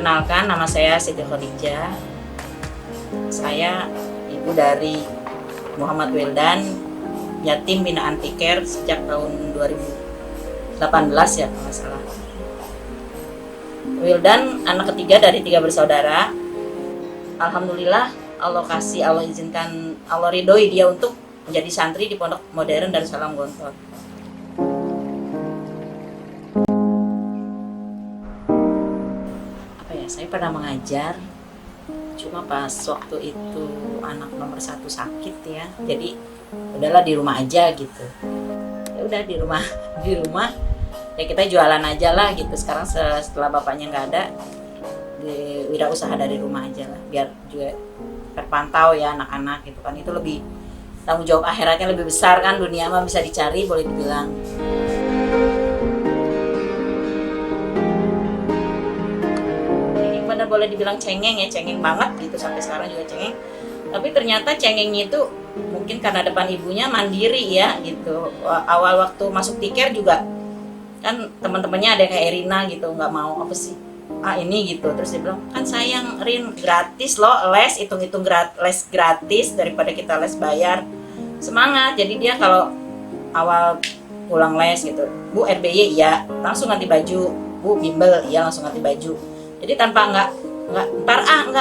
Perkenalkan, nama saya Siti Khadijah. Saya ibu dari Muhammad Wildan, yatim binaan Tiker sejak tahun 2018 ya kalau nggak salah. Wildan anak ketiga dari 3 bersaudara. Alhamdulillah Allah izinkan, Allah ridhoi dia untuk menjadi santri di Pondok Modern Darussalam Gontor. Saya pernah mengajar, cuma pas waktu itu anak nomor 1 sakit ya, jadi udahlah di rumah aja gitu. Ya udah di rumah ya kita jualan aja lah gitu. Sekarang setelah bapaknya nggak ada, di wirausaha dari rumah aja lah, biar juga terpantau ya anak-anak gitu kan. Itu lebih tanggung jawab akhiratnya lebih besar kan, dunia mah bisa dicari boleh dibilang. Boleh dibilang cengeng ya, cengeng banget gitu, sampai sekarang juga cengeng. Tapi ternyata cengengnya itu mungkin karena depan ibunya mandiri ya gitu. Awal waktu masuk Tiker juga kan teman-temannya ada kayak Erina gitu, nggak mau apa sih ini gitu. Terus dia bilang, kan sayang Rin, gratis loh les, hitung-hitung les gratis daripada kita les bayar. Semangat. Jadi dia kalau awal pulang les gitu, Bu RBY ya langsung ganti baju, Bu bimbel ya langsung ganti baju. Jadi tanpa enggak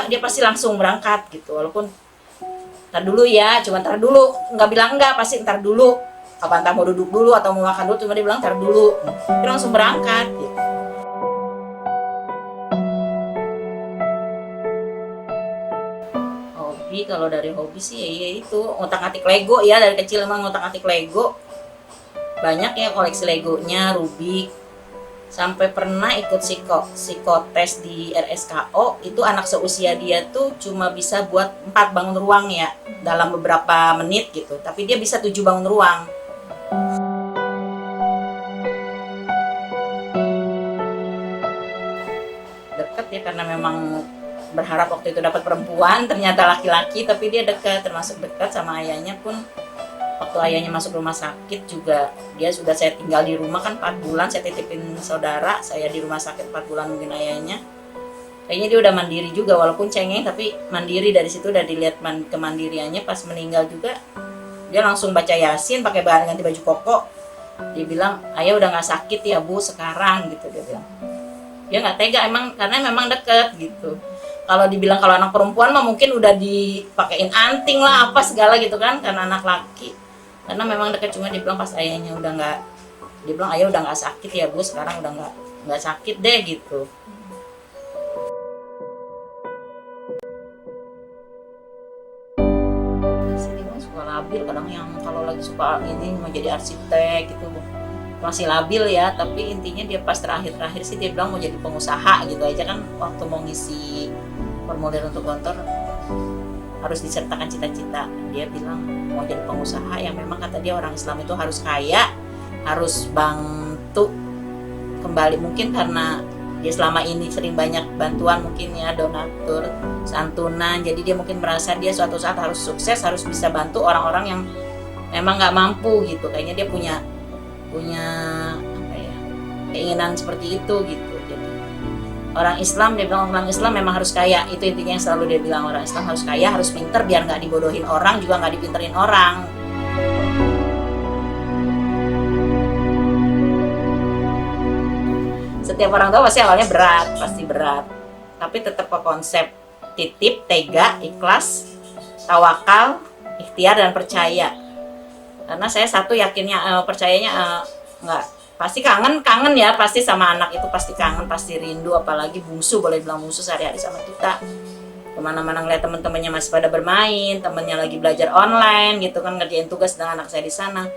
dia pasti langsung berangkat gitu. Walaupun ntar dulu ya, cuma ntar dulu, nggak bilang enggak, pasti ntar dulu. Apa entah mau duduk dulu atau mau makan dulu, cuma dia bilang ntar dulu. Dia langsung berangkat gitu. Hobi, kalau dari hobi sih ya itu ngotak-ngatik Lego ya, dari kecil emang ngotak-ngatik Lego. Banyak ya koleksi Legonya, Rubik. Sampai pernah ikut psikotes di RSKO, itu anak seusia dia tuh cuma bisa buat 4 bangun ruang ya dalam beberapa menit gitu, tapi dia bisa 7 bangun ruang. Deket ya, karena memang berharap waktu itu dapat perempuan, ternyata laki-laki, tapi dia dekat, termasuk dekat sama ayahnya pun. Waktu ayahnya masuk rumah sakit juga, dia sudah saya tinggal di rumah kan 4 bulan, saya titipin saudara, saya di rumah sakit 4 bulan mungkin ayahnya. Kayaknya dia udah mandiri juga, walaupun cengeng tapi mandiri. Dari situ udah dilihat kemandiriannya. Pas meninggal juga dia langsung baca Yasin pakai bahan ganti baju koko. Dia bilang, ayah udah gak sakit ya Bu sekarang gitu, dia bilang. Dia gak tega emang, karena memang deket gitu. Kalau dibilang kalau anak perempuan mah mungkin udah dipakein anting lah apa segala gitu kan, karena anak laki. Karena memang dekat, cuma dia bilang pas ayahnya udah nggak, dia bilang ayah udah nggak sakit ya Bu sekarang, udah nggak sakit deh gitu. Sini mah suka labil kadang, yang kalau lagi suka ini mau jadi arsitek gitu masih labil ya, tapi intinya dia pas terakhir sih dia bilang mau jadi pengusaha gitu aja kan. Waktu mau ngisi formulir untuk Gontor harus disertakan cita-cita, dia bilang mau jadi pengusaha yang memang kata dia orang Islam itu harus kaya, harus bantu kembali, mungkin karena dia selama ini sering banyak bantuan mungkin ya, donatur, santunan, jadi dia mungkin merasa dia suatu saat harus sukses, harus bisa bantu orang-orang yang memang nggak mampu gitu. Kayaknya dia punya apa ya, keinginan seperti itu gitu. Orang Islam, dia bilang orang Islam memang harus kaya, itu intinya yang selalu dia bilang, orang Islam harus kaya, harus pinter, biar nggak dibodohin orang juga nggak dipinterin orang. Setiap orang tua pasti awalnya pasti berat, tapi tetap ke konsep titip, tega, ikhlas, tawakal, ikhtiar dan percaya. Karena saya satu yakinnya, percayanya nggak. Pasti kangen ya, pasti sama anak itu pasti kangen, pasti rindu, apalagi bungsu, boleh bilang bungsu sehari-hari sama kita. Kemana-mana ngeliat temen-temennya masih pada bermain, temennya lagi belajar online gitu kan, ngerjain tugas dengan anak saya di sana.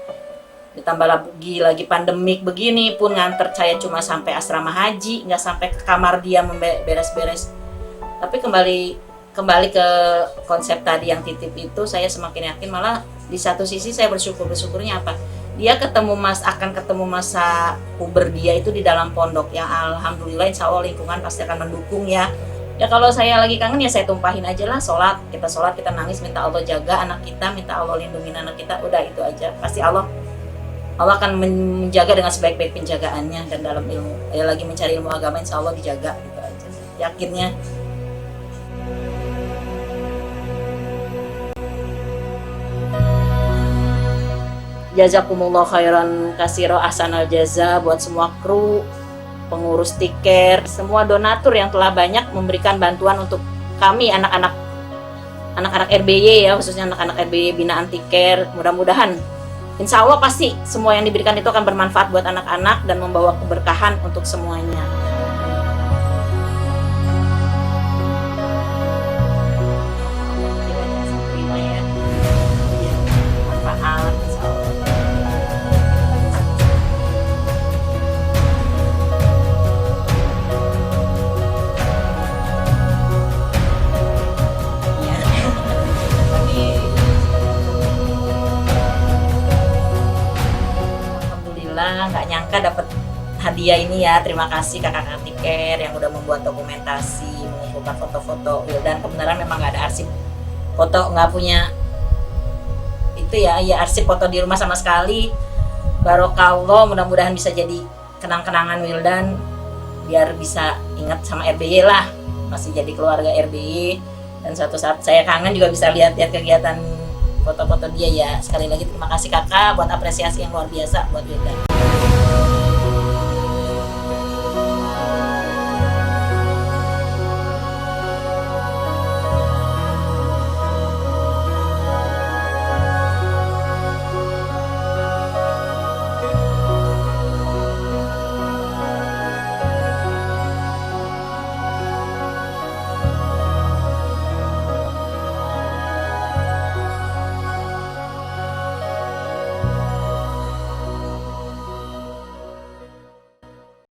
Ditambah lagi pandemik begini pun, nganter saya cuma sampai asrama haji, nggak sampai ke kamar dia beres-beres. Tapi kembali ke konsep tadi yang titip itu, saya semakin yakin. Malah di satu sisi saya bersyukurnya apa? Dia akan ketemu masa puber dia itu di dalam pondok yang alhamdulillah insya Allah lingkungan pasti akan mendukung ya. Ya kalau saya lagi kangen ya saya tumpahin aja lah, sholat, kita nangis, minta Allah jaga anak kita, minta Allah lindungi anak kita, udah itu aja. Pasti Allah akan menjaga dengan sebaik-baik penjagaannya, dan dalam ilmu lagi mencari ilmu agama insya Allah dijaga gitu aja. yakinnya. Jazakumullah khairan kasiro, ahsanal jaza buat semua kru, pengurus tiket, semua donatur yang telah banyak memberikan bantuan untuk kami anak-anak RBY ya, khususnya anak-anak RBY binaan tiket. Mudah-mudahan insya Allah pasti semua yang diberikan itu akan bermanfaat buat anak-anak dan membawa keberkahan untuk semuanya. Nggak nyangka dapat hadiah ini ya. Terima kasih kakak-kakak tiket yang udah membuat dokumentasi, mengumpulkan foto-foto. Dan kebenaran memang nggak ada arsip foto, nggak punya itu ya arsip foto di rumah sama sekali. Barokallah, mudah-mudahan bisa jadi kenang-kenangan Wildan, biar bisa ingat sama RBY lah, masih jadi keluarga RBY. Dan suatu saat saya kangen juga bisa lihat-lihat kegiatan foto-foto dia ya. Sekali lagi terima kasih kakak buat apresiasi yang luar biasa buat Wildan.